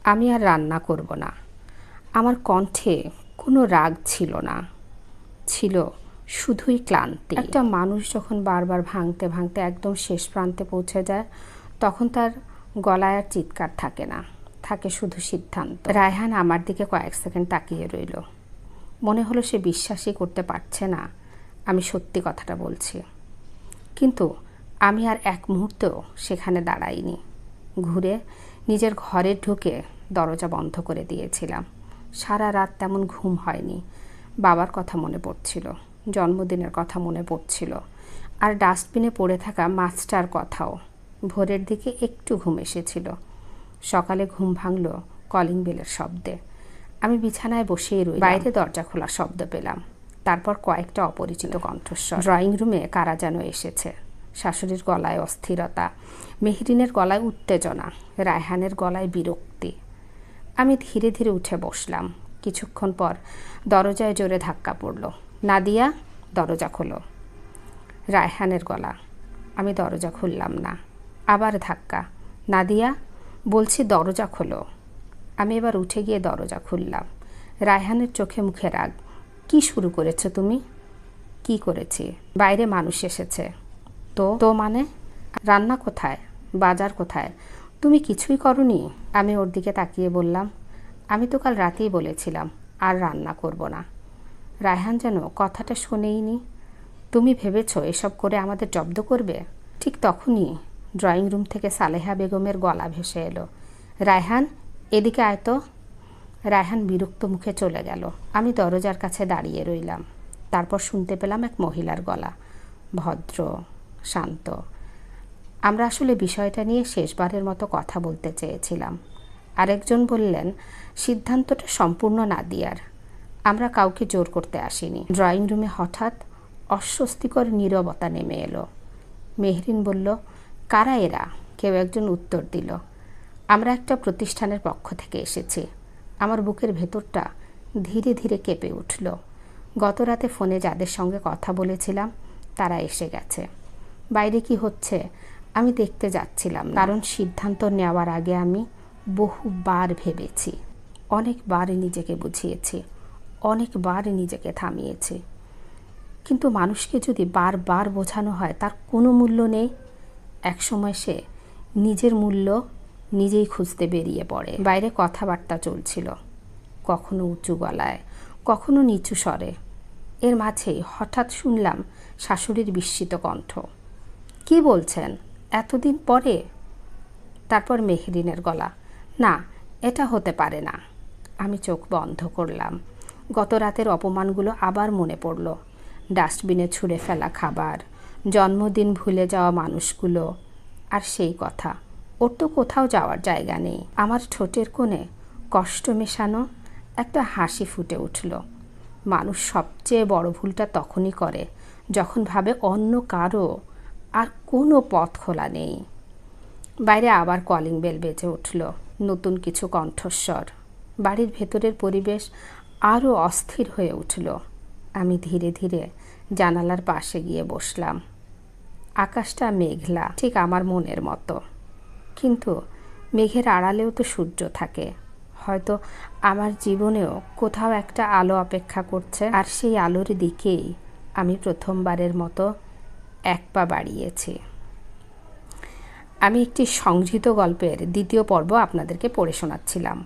আমি আর রান্না করব না। আমার কণ্ঠে কোনো রাগ ছিল না, ছিল শুধুই ক্লান্তি। একটা মানুষ যখন বারবার ভাঙতে ভাঙতে একদম শেষ প্রান্তে পৌঁছে যায়, তখন তার গলায় আর চিৎকার থাকে না, থাকে শুধু সিদ্ধান্ত। রায়হান আমার দিকে কয়েক সেকেন্ড তাকিয়ে রইল। মনে হলো সে বিশ্বাসই করতে পারছে না আমি সত্যি কথাটা বলছি। কিন্তু আমি আর এক মুহূর্তও সেখানে দাঁড়াইনি। ঘুরে নিজের ঘরে ঢুকে দরজা বন্ধ করে দিয়েছিলাম। সারা রাত তেমন ঘুম হয়নি। বাবার কথা মনে পড়ছিল, জন্মদিনের কথা মনে পড়ছিল, আর ডাস্টবিনে পড়ে থাকা মাছটার কথাও। ভোরের দিকে একটু ঘুম এসেছিল। সকালে ঘুম ভাঙল কলিং বেলের শব্দে। আমি বিছানায় বসেই রই। বাইরে দরজা খোলার শব্দ পেলাম, তারপর কয়েকটা অপরিচিত কণ্ঠস্বর। ড্রয়িং রুমে কারা যেন এসেছে। শাশুড়ির গলায় অস্থিরতা, মেহরিনের গলায় উত্তেজনা, রায়হানের গলায় বিরক্তি। আমি ধীরে ধীরে উঠে বসলাম। কিছুক্ষণ পর দরজায় জোরে ধাক্কা পড়ল। নাদিয়া, দরজা খোলো। রায়হানের গলা। আমি দরজা খুললাম না। আবার ধাক্কা। নাদিয়া, বলছি দরজা খোলো। আমি এবার উঠে গিয়ে দরজা খুললাম। রায়হানের চোখে মুখে রাগ। কি শুরু করেছো তুমি? কি করেছি? বাইরে মানুষ এসেছে। তো তো মানে? রান্না কোথায়? বাজার কোথায়? তুমি কিছুই করনি? আমি ওর দিকে তাকিয়ে বললাম, আমি তো কাল রাতেই বলেছিলাম আর রান্না করব না। রায়হান যেন কথাটা শোনেইনি। তুমি ভেবেছো এসব করে আমাদের জব্দ করবে? ঠিক তখনই ড্রয়িং রুম থেকে সালেহা বেগমের গলা ভেসে এলো, রায়হান, এদিকে আয় তো। রায়হান বিরক্ত মুখে চলে গেল। আমি দরজার কাছে দাঁড়িয়ে রইলাম। তারপর শুনতে পেলাম এক মহিলার গলা, ভদ্র, শান্ত। আমরা আসলে বিষয়টা নিয়ে শেষবারের মতো কথা বলতে চেয়েছিলাম। আরেকজন বললেন, সিদ্ধান্তটা সম্পূর্ণ নাদিয়ার, আমরা কাউকে জোর করতে আসিনি। ড্রয়িং রুমে হঠাৎ অস্বস্তিকর নীরবতা নেমে এলো। মেহরিন বলল, কারা এরা? কেউ একজন উত্তর দিল, আমরা একটা প্রতিষ্ঠানের পক্ষ থেকে এসেছি। আমার বুকের ভেতরটা ধীরে ধীরে কেঁপে উঠল। গত রাতে ফোনে যাদের সঙ্গে কথা বলেছিলাম তারা এসে গেছে। বাইরে কি হচ্ছে আমি দেখতে যাচ্ছিলাম, কারণ সিদ্ধান্ত নেওয়ার আগে আমি বহুবার ভেবেছি, অনেকবার নিজেকে বুঝিয়েছি, অনেকবার নিজেকে থামিয়েছি। কিন্তু মানুষকে যদি বারবার বোঝানো হয় তার কোনো মূল্য নেই, একসময় সে নিজের মূল্য নিজেই খুঁজতে বেরিয়ে পড়ে। বাইরে কথাবার্তা চলছিল, কখনো উঁচু গলায়, কখনো নিচু স্বরে। এর মাঝেই হঠাৎ শুনলাম শাশুড়ির বিস্মিত কণ্ঠ, কি বলছেন এতদিন পরে? তারপর মেহরিনের গলা, না, এটা হতে পারে না। আমি চোখ বন্ধ করলাম। গত রাতের অপমানগুলো আবার মনে পড়ল। ডাস্টবিনে ছুঁড়ে ফেলা খাবার, জন্মদিন ভুলে যাওয়া মানুষগুলো, আর সেই কথা, ওর তো কোথাও যাওয়ার জায়গা নেই। আমার ঠোঁটের কোণে কষ্ট মেশানো একটা হাসি ফুটে উঠল। মানুষ সবচেয়ে বড় ভুলটা তখনই করে যখন ভাবে অন্য কারো আর কোনো পথ খোলা নেই। বাইরে আবার কলিং বেল বেজে উঠল, নতুন কিছু কণ্ঠস্বর। বাড়ির ভেতরের পরিবেশ আরও অস্থির হয়ে উঠল। আমি ধীরে ধীরে জানালার পাশে গিয়ে বসলাম। আকাশটা মেঘলা, ঠিক আমার মনের মতো। কিন্তু মেঘের আড়ালেও তো সূর্য থাকে। হয়তো আমার জীবনেও কোথাও একটা আলো অপেক্ষা করছে, আর সেই আলোর দিকেই আমি প্রথমবারের মতো এক পা বাড়িয়েছি। আমি একটি সংগৃহীত গল্পের দ্বিতীয় পর্ব আপনাদেরকে পড়ে শোনাচ্ছিলাম।